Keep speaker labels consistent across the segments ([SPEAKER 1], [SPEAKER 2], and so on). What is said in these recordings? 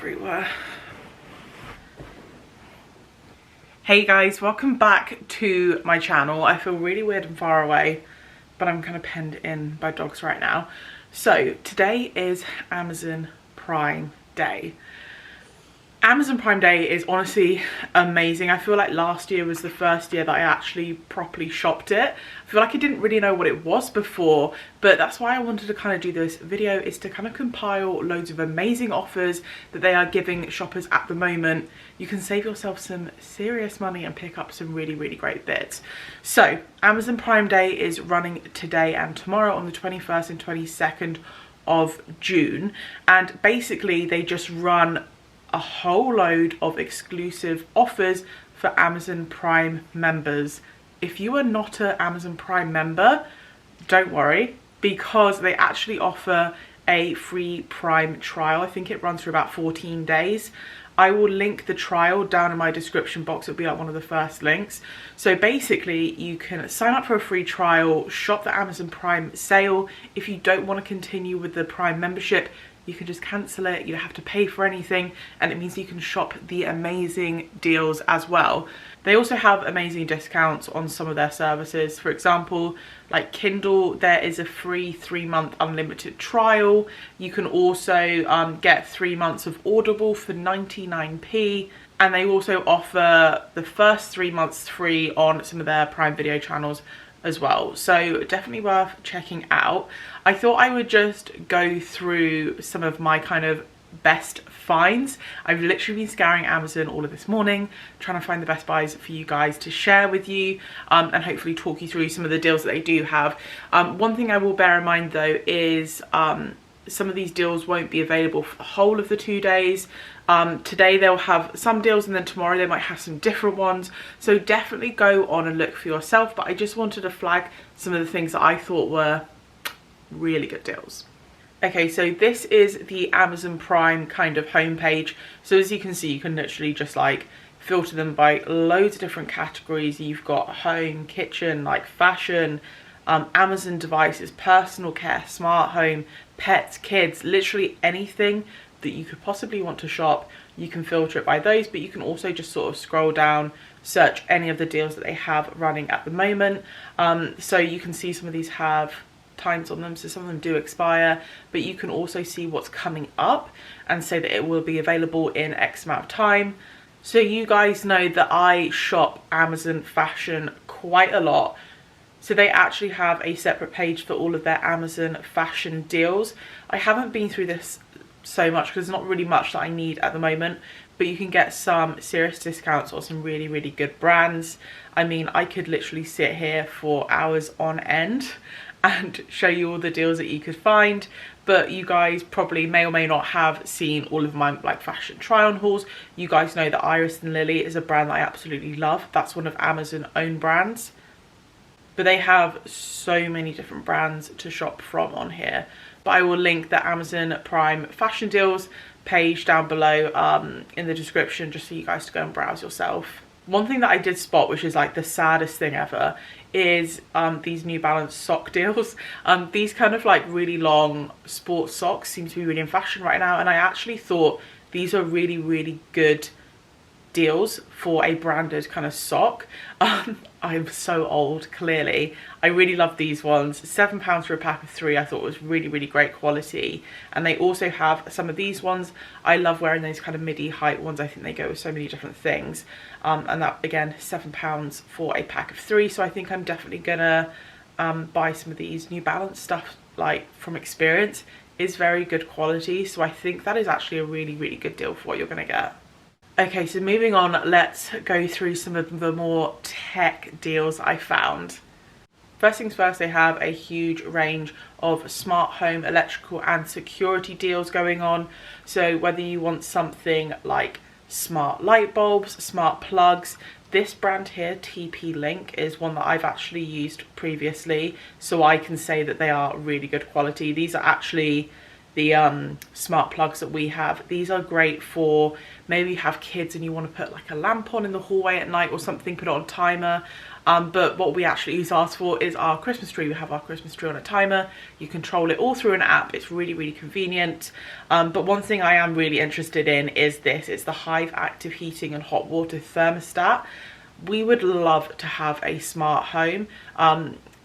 [SPEAKER 1] everywhere. Hey guys, welcome back to my channel. I feel really weird and far away, but I'm kind of penned in by dogs right now. So today is Amazon Prime Day. Amazon Prime Day is honestly amazing. I feel like last year was the first year that I actually properly shopped it. I feel like I didn't really know what it was before, but that's why I wanted to kind of do this video, is to kind of compile loads of amazing offers that they are giving shoppers at the moment. You can save yourself some serious money and pick up some really great bits. So Amazon Prime Day is running today and tomorrow on the 21st and 22nd of June, and basically they just run a whole load of exclusive offers for Amazon Prime members. If you are not an Amazon Prime member, don't worry, because they actually offer a free Prime trial. I think it runs for about 14 days. I will link the trial down in my description box. It'll be like one of the first links. So basically you can sign up for a free trial, shop the Amazon Prime sale. If you don't want to continue with the Prime membership, you can just cancel it. You don't have to pay for anything, and it means you can shop the amazing deals as well. They also have amazing discounts on some of their services. For example, like Kindle, there is a free 3-month unlimited trial. You can also get 3 months of Audible for 99p, and they also offer the first 3 months free on some of their Prime Video channels as well. So definitely worth checking out. I thought I would just go through some of my kind of best finds. I've literally been scouring Amazon all of this morning, trying to find the best buys for you guys to share with you, and hopefully talk you through some of the deals that they do have. One thing I will bear in mind though is some of these deals won't be available for the whole of the 2 days. Today they'll have some deals, and then tomorrow they might have some different ones. So definitely go on and look for yourself. But I just wanted to flag some of the things that I thought were really good deals. Okay, so this is the Amazon Prime kind of homepage. So as you can see, you can literally just like filter them by loads of different categories. You've got home, kitchen, like fashion, Amazon devices, personal care, smart home, pets, kids, literally anything that you could possibly want to shop. You can filter it by those, but you can also just sort of scroll down, search any of the deals that they have running at the moment. So you can see some of these have times on them, so some of them do expire, but you can also see what's coming up and say that it will be available in X amount of time. So you guys know that I shop Amazon fashion quite a lot. So they actually have a separate page for all of their Amazon fashion deals. I haven't been through this so much because there's not really much that I need at the moment, but you can get some serious discounts on some really good brands. I mean, I could literally sit here for hours on end and show you all the deals that you could find, but you guys probably may or may not have seen all of my like fashion try on hauls. You guys know that Iris and Lily is a brand that I absolutely love. That's one of Amazon's own brands, but they have so many different brands to shop from on here. But I will link the Amazon Prime fashion deals page down below in the description, just for you guys to go and browse yourself. One thing that I did spot, which is like the saddest thing ever, is these New Balance sock deals. These kind of like really long sports socks seem to be really in fashion right now, and I actually thought these are really good deals for a branded kind of sock. I'm so old, clearly. I really love these ones. £7 for a pack of 3 I thought was really great quality. And they also have some of these ones. I love wearing those kind of midi height ones. I think they go with so many different things. And that, again, £7 for a pack of 3. So I think I'm definitely gonna buy some of these. New Balance stuff, like from experience, is very good quality. So I think that is actually a really good deal for what you're gonna get. Okay, so moving on, let's go through some of the more tech deals I found. First things first, they have a huge range of smart home, electrical and security deals going on. So whether you want something like smart light bulbs, smart plugs, this brand here, TP-Link, is one that I've actually used previously, so I can say that they are really good quality. These are actually the smart plugs that we have. These are great for maybe you have kids and you want to put like a lamp on in the hallway at night or something, put it on timer. but what we actually use ours for is our Christmas tree. We have our Christmas tree on a timer. You control it all through an app. It's really, really convenient. But one thing I am really interested in is this. It's the Hive active heating and hot water thermostat. We would love to have a smart home.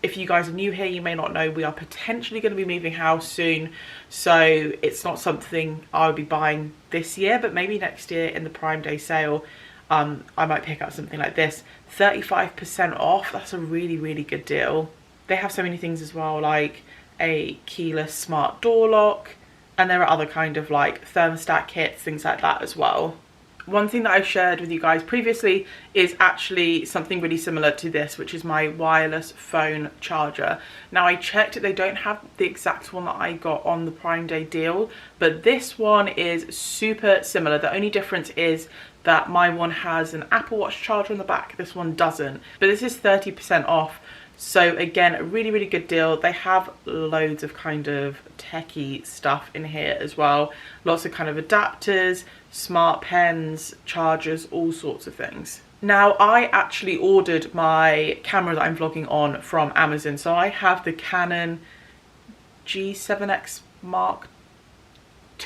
[SPEAKER 1] If you guys are new here, you may not know we are potentially going to be moving house soon, so it's not something I would be buying this year, but maybe next year in the Prime Day sale I might pick up something like this. 35% off, that's a really, really good deal. They have so many things as well, like a keyless smart door lock, and there are other kind of like thermostat kits, things like that as well. One thing that I've shared with you guys previously is actually something really similar to this, which is my wireless phone charger. Now I checked, they don't have the exact one that I got on the Prime Day deal, but this one is super similar. The only difference is that my one has an Apple Watch charger on the back, this one doesn't. But this is 30% off. So again, a really, really good deal. They have loads of kind of techie stuff in here as well. Lots of kind of adapters, smart pens, chargers, all sorts of things. Now, I actually ordered my camera that I'm vlogging on from Amazon. So I have the Canon G7X Mark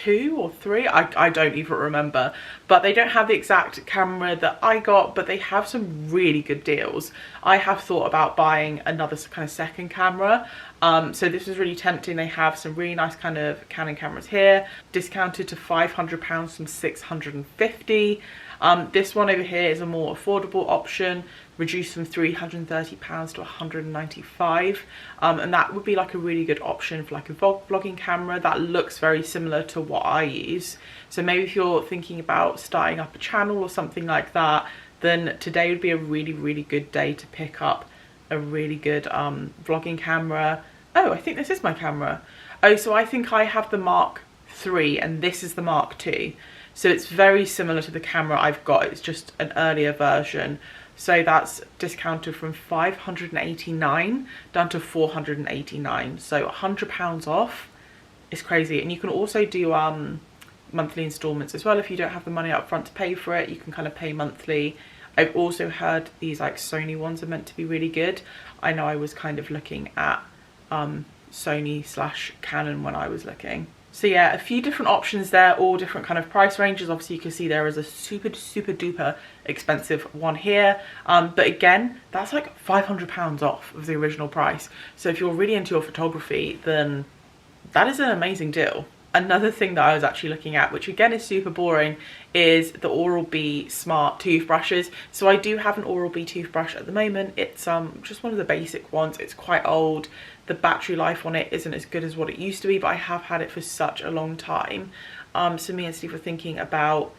[SPEAKER 1] II or III, I don't even remember, but they don't have the exact camera that I got, but they have some really good deals. I have thought about buying another kind of second camera, so this was really tempting. They have some really nice kind of Canon cameras here, discounted to £500 from £650. This one over here is a more affordable option, reduced from £330 to £195, and that would be like a really good option for like a vlogging camera that looks very similar to what I use. So maybe if you're thinking about starting up a channel or something like that, then today would be a really, really good day to pick up a really good vlogging camera. Oh, I think this is my camera. Oh, so I think I have the Mark III and this is the Mark II. So it's very similar to the camera I've got, it's just an earlier version. So that's discounted from £589 down to £489. So £100 off is crazy. And you can also do monthly installments as well. If you don't have the money up front to pay for it, you can kind of pay monthly. I've also heard these like Sony ones are meant to be really good. I know I was kind of looking at Sony/Canon when I was looking. So yeah, a few different options there, all different kind of price ranges. Obviously you can see there is a super duper expensive one here, but again, that's like £500 off of the original price. So if you're really into your photography, then that is an amazing deal. Another thing that I was actually looking at, which again is super boring, is the Oral-B smart toothbrushes. So I do have an Oral-B toothbrush at the moment. It's just one of the basic ones. It's quite old. The battery life on it isn't as good as what it used to be, but I have had it for such a long time. So me and Steve were thinking about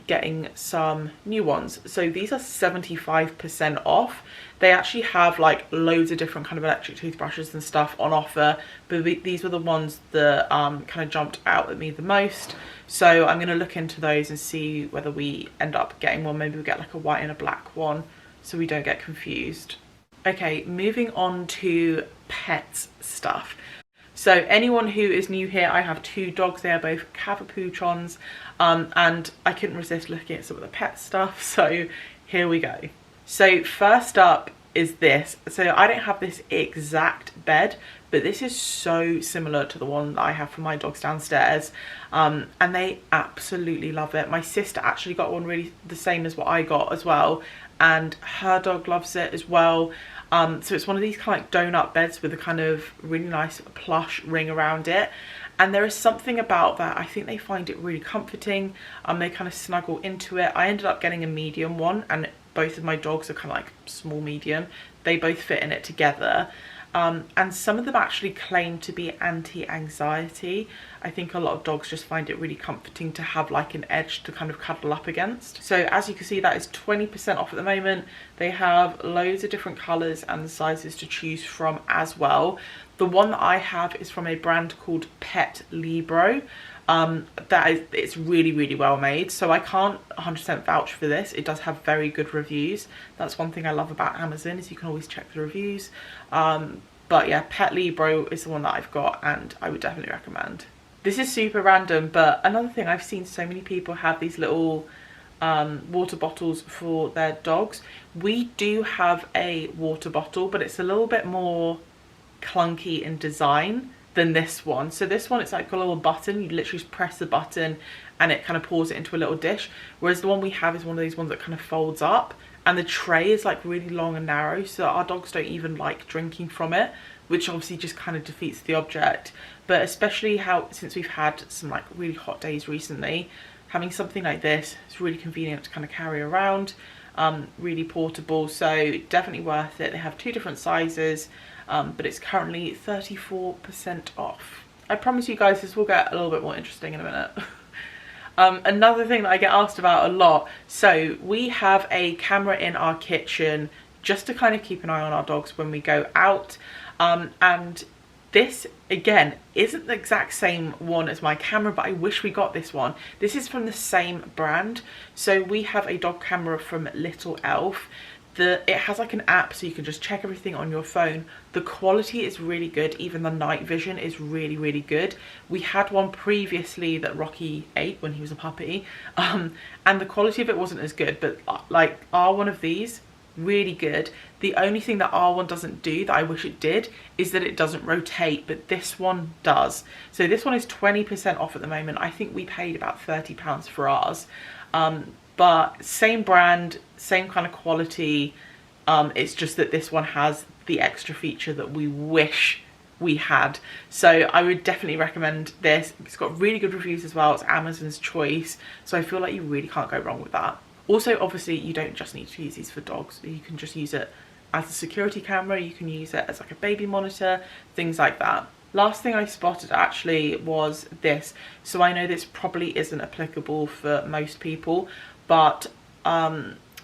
[SPEAKER 1] getting some new ones. So these are 75% off. They actually have like loads of different kind of electric toothbrushes and stuff on offer, but these were the ones that kind of jumped out at me the most. So I'm going to look into those and see whether we end up getting one. Maybe we get like a white and a black one so we don't get confused. Okay, moving on to pets stuff. So anyone who is new here, I have two dogs. They are both Cavapoochons, and I couldn't resist looking at some of the pet stuff, so here we go. So first up is this. So I don't have this exact bed, but this is so similar to the one that I have for my dogs downstairs, and they absolutely love it. My sister actually got one really the same as what I got as well, and her dog loves it as well. So it's one of these kind of like donut beds with a kind of really nice plush ring around it, and there is something about that. I think they find it really comforting. They kind of snuggle into it. I ended up getting a medium one, and both of my dogs are kind of like small medium. They both fit in it together. And some of them actually claim to be anti-anxiety. I think a lot of dogs just find it really comforting to have like an edge to kind of cuddle up against. So as you can see, that is 20% off at the moment. They have loads of different colours and sizes to choose from as well. The one that I have is from a brand called 𝘭𝘪𝘯𝘬𝘪𝘭𝘪. It's really well made, so I can't 100% vouch for this. It does have very good reviews. That's one thing I love about Amazon, is you can always check the reviews. But yeah, 𝘭𝘭𝘪𝘯𝘬𝘪𝘭𝘪 is the one that I've got, and I would definitely recommend. This is super random, but another thing, I've seen so many people have these little water bottles for their dogs. We do have a water bottle, but it's a little bit more clunky in design than this one. So this one, it's like a little button. You literally just press the button and it kind of pours it into a little dish, whereas the one we have is one of these ones that kind of folds up, and the tray is like really long and narrow, so our dogs don't even like drinking from it, which obviously just kind of defeats the object. But especially since we've had some like really hot days recently, having something like this is really convenient to kind of carry around, really portable, so definitely worth it. They have 2 different sizes, but it's currently 34% off. I promise you guys this will get a little bit more interesting in a minute. Another thing that I get asked about a lot, so we have a camera in our kitchen just to kind of keep an eye on our dogs when we go out, and this again isn't the exact same one as my camera, but I wish we got this one. This is from the same brand. So we have a dog camera from Little Elf. It has like an app, so you can just check everything on your phone. The quality is really good. Even the night vision is really, really good. We had one previously that Rocky ate when he was a puppy, and the quality of it wasn't as good, but like our one of these, really good. The only thing that our one doesn't do that I wish it did is that it doesn't rotate, but this one does. So this one is 20% off at the moment. I think we paid about £30 for ours. But same brand, same kind of quality. It's just that this one has the extra feature that we wish we had. So I would definitely recommend this. It's got really good reviews as well. It's Amazon's choice, so I feel like you really can't go wrong with that. Also, obviously, you don't just need to use these for dogs. You can just use it as a security camera. You can use it as like a baby monitor, things like that. Last thing I spotted actually was this. So I know this probably isn't applicable for most people, but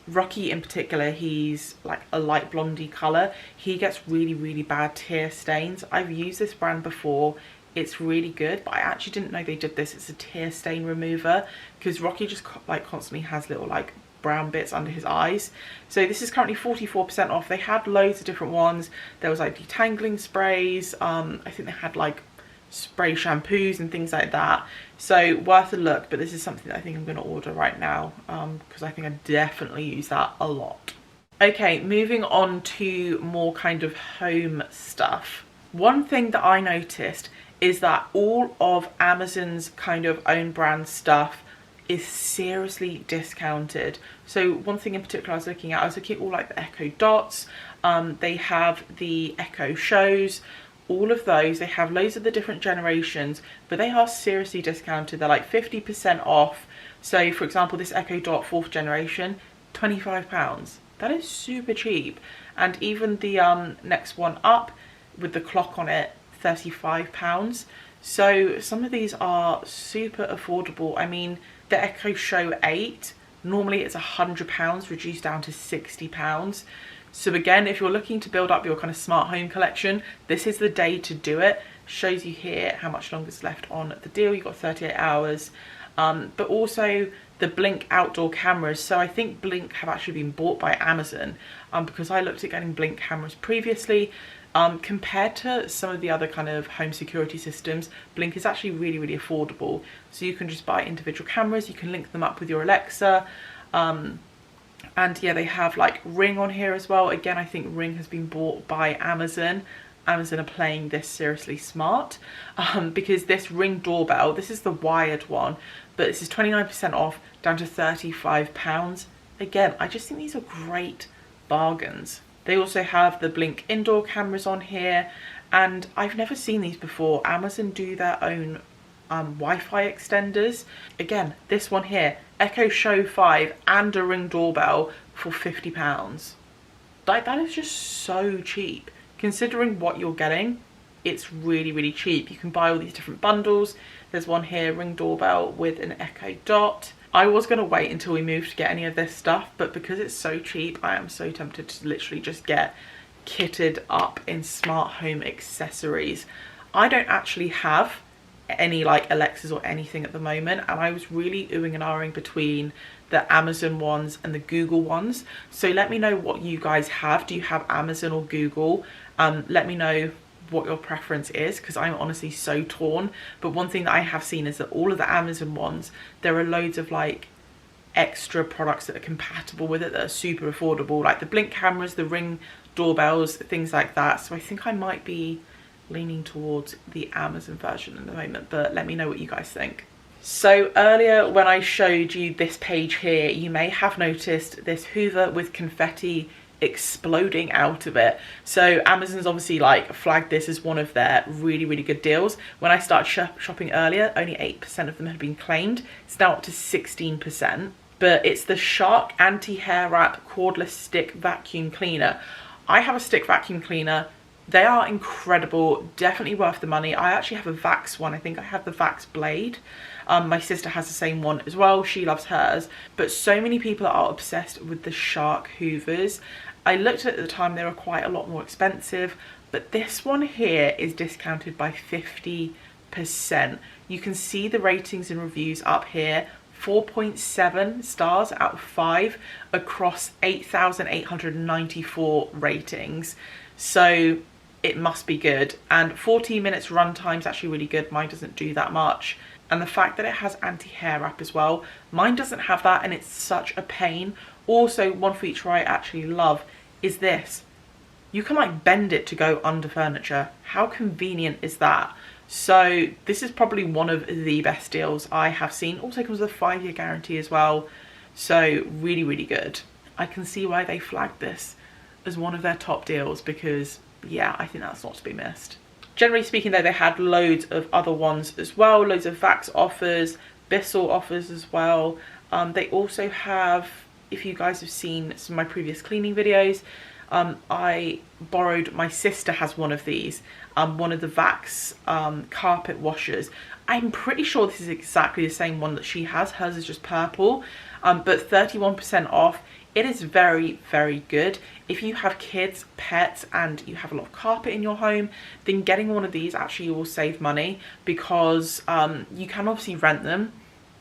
[SPEAKER 1] Rocky in particular, he's like a light blondie colour. He gets really, really bad tear stains. I've used this brand before. It's really good, but I actually didn't know they did this. It's a tear stain remover, because Rocky just like constantly has little like brown bits under his eyes. So this is currently 44% off. They had loads of different ones. There was like detangling sprays. I think they had like spray shampoos and things like that. So worth a look, but this is something that I think I'm going to order right now, because I think I definitely use that a lot. Okay, moving on to more kind of home stuff. One thing that I noticed is that all of Amazon's kind of own brand stuff is seriously discounted. So one thing in particular I was looking at all like the Echo Dots. They have the Echo Shows. All of those, they have loads of the different generations, but they are seriously discounted. They're like 50% off. So for example, this Echo Dot 4th generation, £25. That is super cheap. And even the next one up with the clock on it, £35. So some of these are super affordable. I mean, the Echo Show 8, normally it's £100, reduced down to £60. So again, if you're looking to build up your kind of smart home collection, this is the day to do it. Shows you here how much longer is left on the deal. You've got 38 hours. But also the Blink outdoor cameras. So I think Blink have actually been bought by Amazon, because I looked at getting Blink cameras previously. Compared to some of the other kind of home security systems, Blink is actually really, really affordable. So you can just buy individual cameras, you can link them up with your Alexa. And yeah, they have like Ring on here as well. Again, I think Ring has been bought by Amazon. Amazon are playing this seriously smart, because this Ring doorbell, this is the wired one, but this is 29% off, down to £35. Again, I just think these are great bargains. They also have the Blink indoor cameras on here, and I've never seen these before. Amazon do their own Wi-Fi extenders. Again, this one here, Echo Show 5 and a Ring doorbell for £50. Like, that is just so cheap. Considering what you're getting, it's really, really cheap. You can buy all these different bundles. There's one here, Ring doorbell with an Echo Dot. I was going to wait until we moved to get any of this stuff, but because it's so cheap, I am so tempted to literally just get kitted up in smart home accessories. I don't actually have any like Alexas or anything at the moment, and I was really oohing and ahhing between the Amazon ones and the Google ones. So let me know what you guys have. Do you have Amazon or Google? Let me know what your preference is, because I'm honestly so torn. But one thing that I have seen is that all of the Amazon ones, there are loads of like extra products that are compatible with it that are super affordable, like the Blink cameras, the Ring doorbells, things like that. So I think I might be leaning towards the Amazon version at the moment, but let me know what you guys think. So earlier when I showed you this page here, you may have noticed this Hoover with confetti exploding out of it. So Amazon's obviously like flagged this as one of their really good deals. When I started shopping earlier, only 8% of them had been claimed. It's now up to 16%. But it's the Shark anti-hair wrap cordless stick vacuum cleaner. I have a stick vacuum cleaner. They are incredible, definitely worth the money. I actually have a Vax one. I think I have the Vax Blade. My sister has the same one as well. She loves hers. But so many people are obsessed with the Shark Hoovers. I looked at the time, they were quite a lot more expensive, but this one here is discounted by 50%. You can see the ratings and reviews up here. 4.7 stars out of 5 across 8,894 ratings. So it must be good. And 14 minutes runtime is actually really good. Mine doesn't do that much. And the fact that it has anti-hair wrap as well. Mine doesn't have that and it's such a pain. Also, one feature I actually love is this. You can like bend it to go under furniture. How convenient is that? So this is probably one of the best deals I have seen. Also comes with a 5-year guarantee as well. So really good. I can see why they flagged this as one of their top deals because yeah, I think that's not to be missed. Generally speaking though, they had loads of other ones as well. Loads of Vax offers, Bissell offers as well. They also have, if you guys have seen some of my previous cleaning videos, I borrowed, my sister has one of these, one of the Vax carpet washers. I'm pretty sure this is exactly the same one that she has. Hers is just purple, but 31% off. It is very good. If you have kids, pets, and you have a lot of carpet in your home, then getting one of these actually will save money because you can obviously rent them,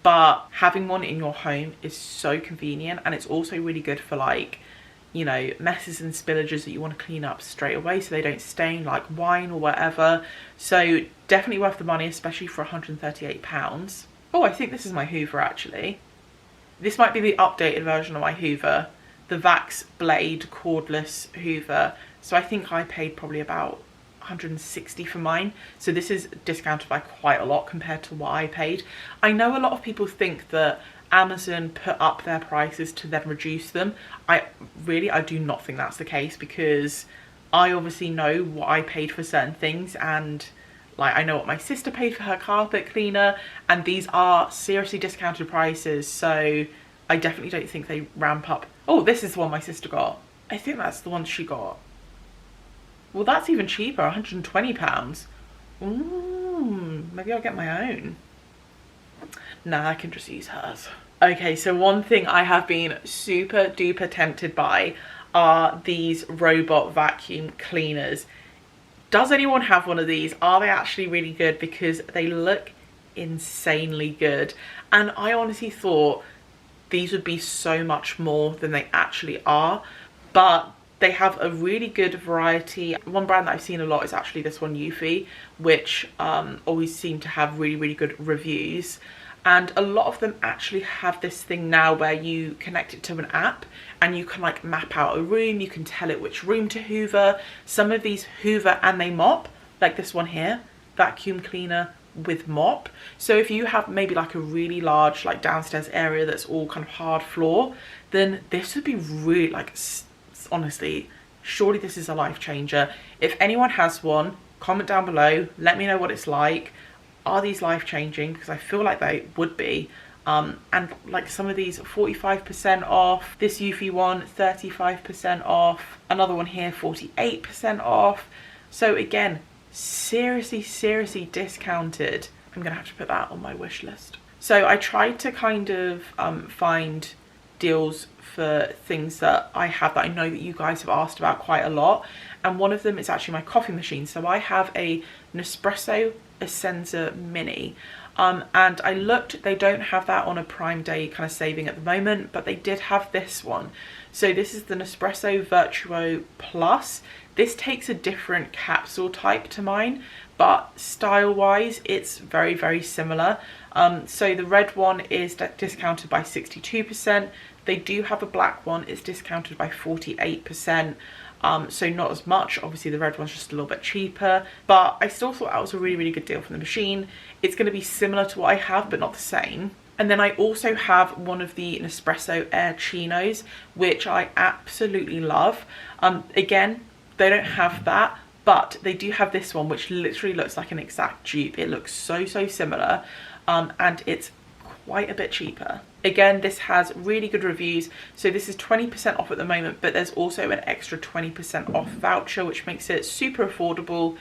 [SPEAKER 1] but having one in your home is so convenient, and it's also really good for like, you know, messes and spillages that you want to clean up straight away so they don't stain like wine or whatever. So definitely worth the money, especially for £138. Oh, I think this is my Hoover actually. This might be the updated version of my Hoover, the Vax Blade cordless Hoover. So I think I paid probably about £160 for mine. So this is discounted by quite a lot compared to what I paid. I know a lot of people think that Amazon put up their prices to then reduce them. I do not think that's the case because I obviously know what I paid for certain things, and like I know what my sister paid for her carpet cleaner, and these are seriously discounted prices, so I definitely don't think they ramp up. Oh, this is the one my sister got. I think that's the one she got. Well, that's even cheaper, £120. Ooh, maybe I'll get my own. Nah, I can just use hers. Okay, so one thing I have been super duper tempted by are these robot vacuum cleaners. Does anyone have one of these? Are they actually really good? Because they look insanely good. And I honestly thought these would be so much more than they actually are. But they have a really good variety. One brand that I've seen a lot is actually this one, 𝘱𝘰𝘮𝘬, which always seem to have really good reviews. And a lot of them actually have this thing now where you connect it to an app and you can like map out a room, you can tell it which room to hoover. Some of these hoover and they mop, like this one here, vacuum cleaner with mop. So if you have maybe like a really large like downstairs area that's all kind of hard floor, then this would be really like, honestly, surely this is a life changer. If anyone has one, comment down below, let me know what it's like. Are these life-changing? Because I feel like they would be. And like some of these 45% off, this Eufy one 35% off, another one here 48% off. So again, seriously discounted. I'm gonna have to put that on my wish list. So I tried to kind of find deals for things that I have that I know that you guys have asked about quite a lot, and one of them is actually my coffee machine. So I have a Nespresso Essenza Mini, and I looked, they don't have that on a Prime Day kind of saving at the moment, but they did have this one. So this is the Nespresso VOUCHERS Plus. This takes a different capsule type to mine, but style wise it's very, very similar. So the red one is discounted by 62%. They do have a black one, it's discounted by 48%. So not as much. Obviously the red one's just a little bit cheaper, but I still thought that was a really, really good deal from the machine. It's going to be similar to what I have, but not the same. And then I also have one of the Nespresso Air Chinos, which I absolutely love. Again, they don't have that, but they do have this one, which literally looks like an exact dupe. It looks so, so similar, and it's quite a bit cheaper. Again, this has really good reviews. So this is 20% off at the moment, but there's also an extra 20% off voucher, which makes it super affordable.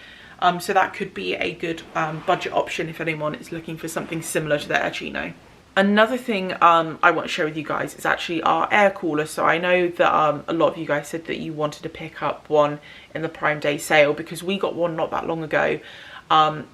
[SPEAKER 1] So that could be a good budget option if anyone is looking for something similar to the Air Chino. Another thing I want to share with you guys is actually our air cooler. So I know that a lot of you guys said that you wanted to pick up one in the Prime Day sale, because we got one not that long ago,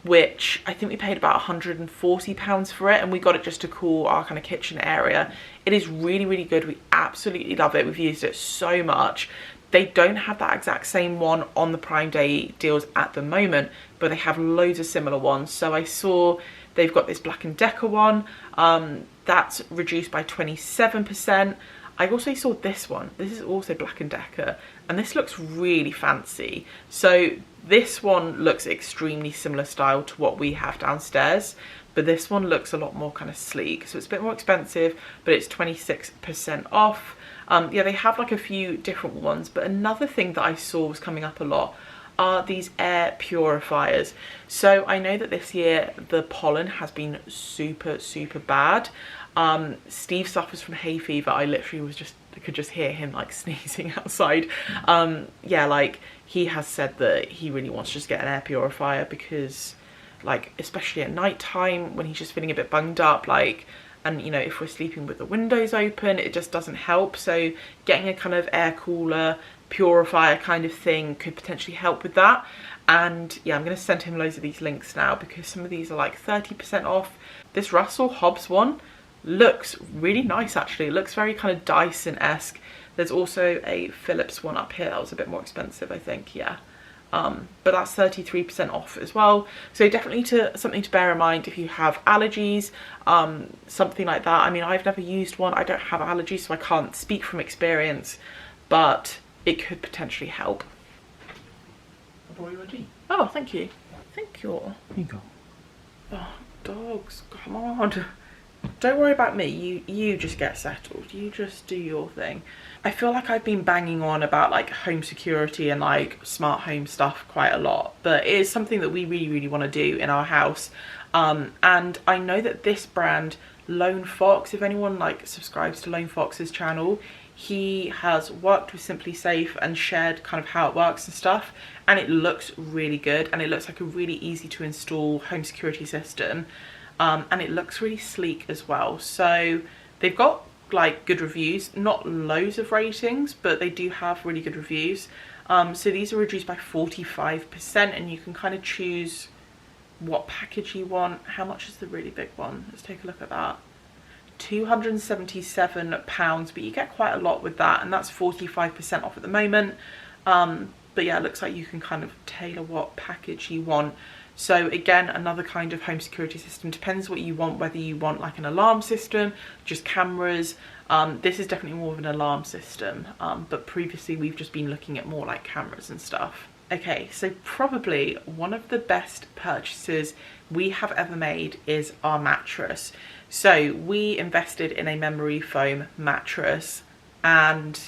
[SPEAKER 1] which I think we paid about £140 for it, and we got it just to cool our kind of kitchen area. It is really, really good. We absolutely love it. We've used it so much. They don't have that exact same one on the Prime Day deals at the moment, but they have loads of similar ones. So I saw they've got this Black & Decker one that's reduced by 27%. I also saw this one. This is also Black & Decker, and this looks really fancy. So this one looks extremely similar style to what we have downstairs, but this one looks a lot more kind of sleek. So it's a bit more expensive, but it's 26% off. Yeah, they have like a few different ones, but another thing that I saw was coming up a lot are these air purifiers. So I know that this year the pollen has been super, super bad. Steve suffers from hay fever. I literally could just hear him like sneezing outside. Yeah, like he has said that he really wants to just get an air purifier, because like especially at night time when he's just feeling a bit bunged up, like, and you know, if we're sleeping with the windows open, it just doesn't help. So getting a kind of air cooler purifier kind of thing could potentially help with that. And yeah, I'm going to send him loads of these links now, because some of these are like 30% off. This Russell Hobbs one looks really nice actually. It looks very kind of Dyson-esque. There's also a Philips one up here that was a bit more expensive, I think, yeah. But that's 33% off as well. So definitely something to bear in mind if you have allergies, something like that. I mean, I've never used one. I don't have allergies, so I can't speak from experience, but it could potentially help.
[SPEAKER 2] I brought you a tea.
[SPEAKER 1] Oh, thank you. Thank you.
[SPEAKER 2] Here you go.
[SPEAKER 1] Oh, dogs, come on. Don't worry about me. You just get settled. You just do your thing. I feel like I've been banging on about like home security and like smart home stuff quite a lot, but it is something that we really, really want to do in our house. And I know that this brand, Lone Fox, if anyone like subscribes to Lone Fox's channel, he has worked with Simply Safe and shared kind of how it works and stuff, and it looks really good, and it looks like a really easy to install home security system. And it looks really sleek as well. So they've got like good reviews, not loads of ratings, but they do have really good reviews. So these are reduced by 45%, and you can kind of choose what package you want. How much is the really big one? Let's take a look at that. £277, but you get quite a lot with that, and that's 45% off at the moment. But yeah, it looks like you can kind of tailor what package you want. So again, another kind of home security system. Depends what you want, whether you want like an alarm system, just cameras. This is definitely more of an alarm system, but previously we've just been looking at more like cameras and stuff. Okay, so probably one of the best purchases we have ever made is our mattress. So we invested in a memory foam mattress, and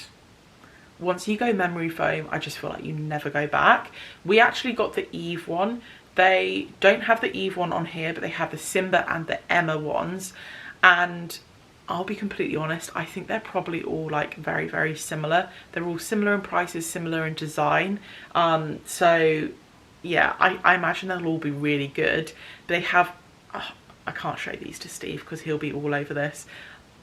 [SPEAKER 1] once you go memory foam, I just feel like you never go back. We actually got the Eve one. They don't have the Eve one on here, but they have the Simba and the Emma ones. And I'll be completely honest, I think they're probably all like very, very similar. They're all similar in prices, similar in design. So yeah, I imagine they'll all be really good. They have, I can't show these to Steve because he'll be all over this.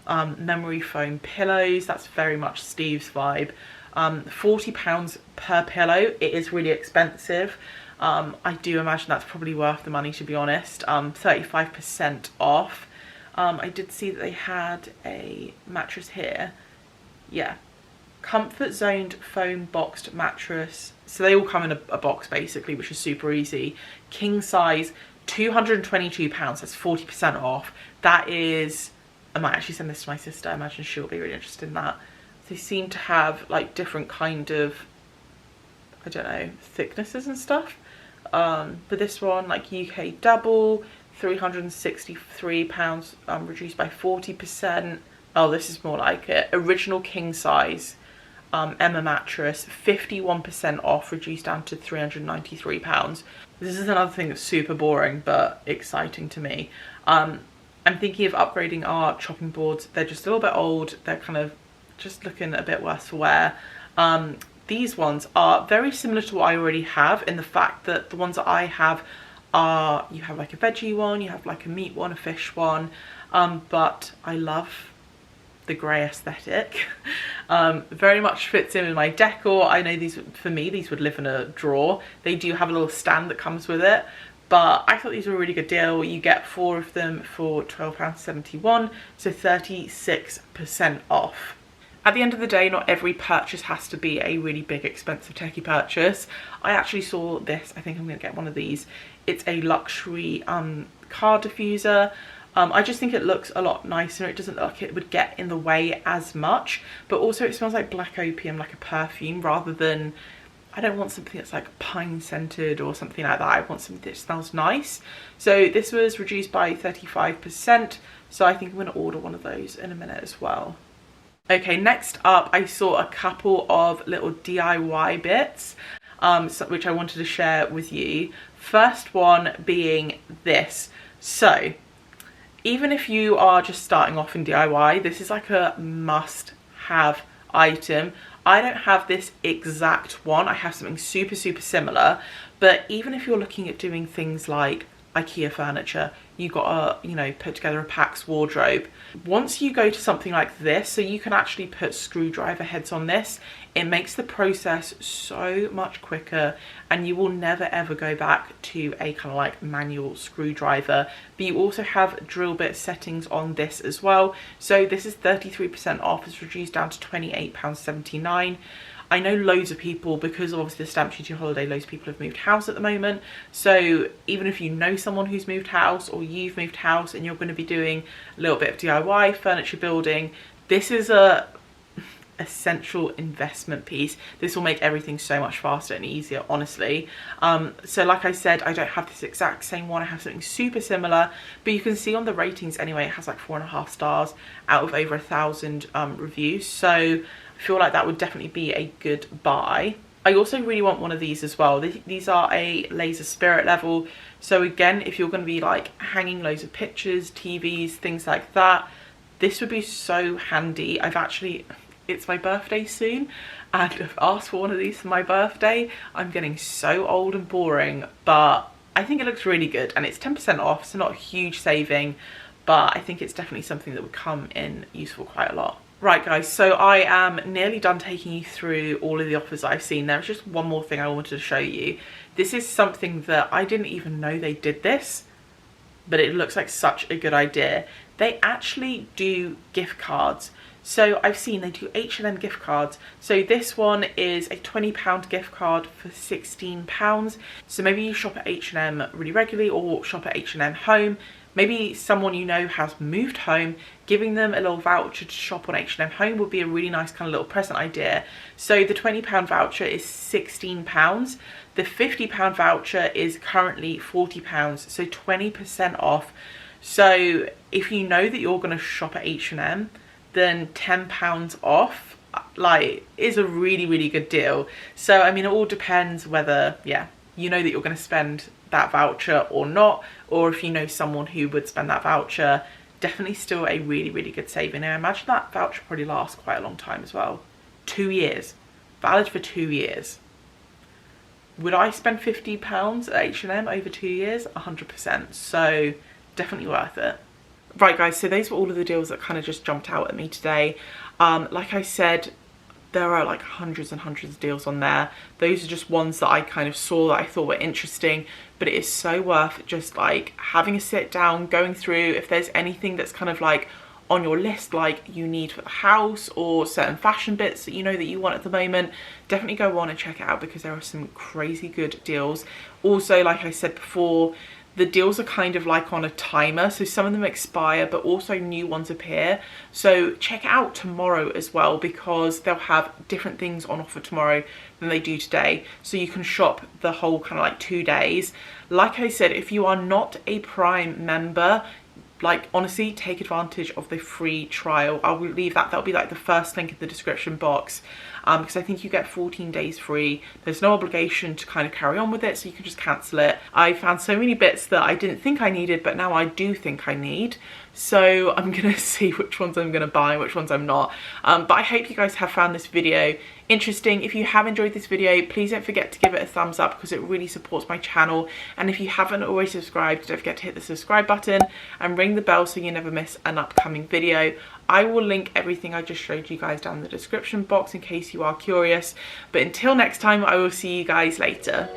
[SPEAKER 1] Memory foam pillows, that's very much Steve's vibe. £40 per pillow. It is really expensive. I do imagine that's probably worth the money, to be honest. 35% off. I did see that they had a mattress here. Yeah. Comfort Zoned foam boxed mattress, so they all come in a box basically, which is super easy. King size, £222, that's 40% off. That is, I might actually send this to my sister, I imagine she'll be really interested in that. They seem to have like different kind of, I don't know, thicknesses and stuff. But this one, like UK double, £363, reduced by 40%. Oh, this is more like it. Original king size, Emma mattress, 51% off, reduced down to £393. This is another thing that's super boring but exciting to me. I'm thinking of upgrading our chopping boards. They're just a little bit old. They're kind of just looking a bit worse for wear. These ones are very similar to what I already have, in the fact that the ones that I have are, you have like a veggie one, you have like a meat one, a fish one, but I love the grey aesthetic. Very much fits in with my decor. I know these, for me, these would live in a drawer. They do have a little stand that comes with it, but I thought these were a really good deal. You get 4 of them for £12.71, so 36% off. At the end of the day, not every purchase has to be a really big, expensive techie purchase. I actually saw this. I think I'm going to get one of these. It's a luxury car diffuser. I just think it looks a lot nicer. It doesn't look like it would get in the way as much, but also it smells like black opium, like a perfume, rather than, I don't want something that's like pine scented or something like that. I want something that smells nice. So this was reduced by 35%. So I think I'm going to order one of those in a minute as well. Okay, next up, I saw a couple of little DIY bits, which I wanted to share with you. First one being this. So, even if you are just starting off in DIY, this is like a must-have item. I don't have this exact one. I have something super, super similar. But even if you're looking at doing things like IKEA furniture, you got to, you know, put together a PAX wardrobe. Once you go to something like this, so you can actually put screwdriver heads on this, it makes the process so much quicker, and you will never ever go back to a kind of like manual screwdriver. But you also have drill bit settings on this as well. So this is 33% off. It's reduced down to £28.79. I know loads of people, because of obviously the stamp duty holiday, loads of people have moved house at the moment. So even if you know someone who's moved house, or you've moved house and you're going to be doing a little bit of DIY, furniture building, this is a essential investment piece. This will make everything so much faster and easier, honestly. So like I said, I don't have this exact same one. I have something super similar, but you can see on the ratings anyway, it has like 4.5 stars out of over 1,000 reviews. So I feel like that would definitely be a good buy. I also really want one of these as well. These are a laser spirit level. So again, if you're going to be like hanging loads of pictures, TVs, things like that, this would be so handy. It's my birthday soon, and I've asked for one of these for my birthday. I'm getting so old and boring, but I think it looks really good, and it's 10% off, so not a huge saving, but I think it's definitely something that would come in useful quite a lot. Right guys, so I am nearly done taking you through all of the offers I've seen. There's just one more thing I wanted to show you. This is something that I didn't even know they did this, but it looks like such a good idea. They actually do gift cards. So I've seen they do H&M gift cards. So this one is a £20 gift card for £16. So maybe you shop at H&M really regularly, or shop at H&M Home. Maybe someone you know has moved home, giving them a little voucher to shop on H&M Home would be a really nice kind of little present idea. So the £20 voucher is £16. The £50 voucher is currently £40, so 20% off. So if you know that you're going to shop at H&M, then £10 off like is a really, really good deal. So I mean, it all depends whether, yeah, you know that you're going to spend that voucher or not, or if you know someone who would spend that voucher. Definitely still a really, really good saving. And I imagine that voucher probably lasts quite a long time as well. 2 years, valid for 2 years. Would I spend £50 at H&M over 2 years? 100%. So definitely worth it. Right guys, so those were all of the deals that kind of just jumped out at me today. Like I said, there are like hundreds and hundreds of deals on there. Those are just ones that I kind of saw that I thought were interesting, but it is so worth just like having a sit down, going through. If there's anything that's kind of like on your list, like you need for the house or certain fashion bits that you know that you want at the moment, definitely go on and check it out because there are some crazy good deals. Also, like I said before, the deals are kind of like on a timer, so some of them expire but also new ones appear. So check it out tomorrow as well because they'll have different things on offer tomorrow than they do today, so you can shop the whole kind of like 2 days. Like I said, if you are not a Prime member, like honestly take advantage of the free trial. I will leave that'll be like the first link in the description box, because I think you get 14 days free. There's no obligation to kind of carry on with it, so you can just cancel it. I found so many bits that I didn't think I needed, but now I do think I need. So I'm gonna see which ones I'm gonna buy, which ones I'm not. But I hope you guys have found this video interesting. If you have enjoyed this video, please don't forget to give it a thumbs up because it really supports my channel. And if you haven't already subscribed, don't forget to hit the subscribe button and ring the bell so you never miss an upcoming video. I will link everything I just showed you guys down in the description box in case you are curious. But until next time, I will see you guys later.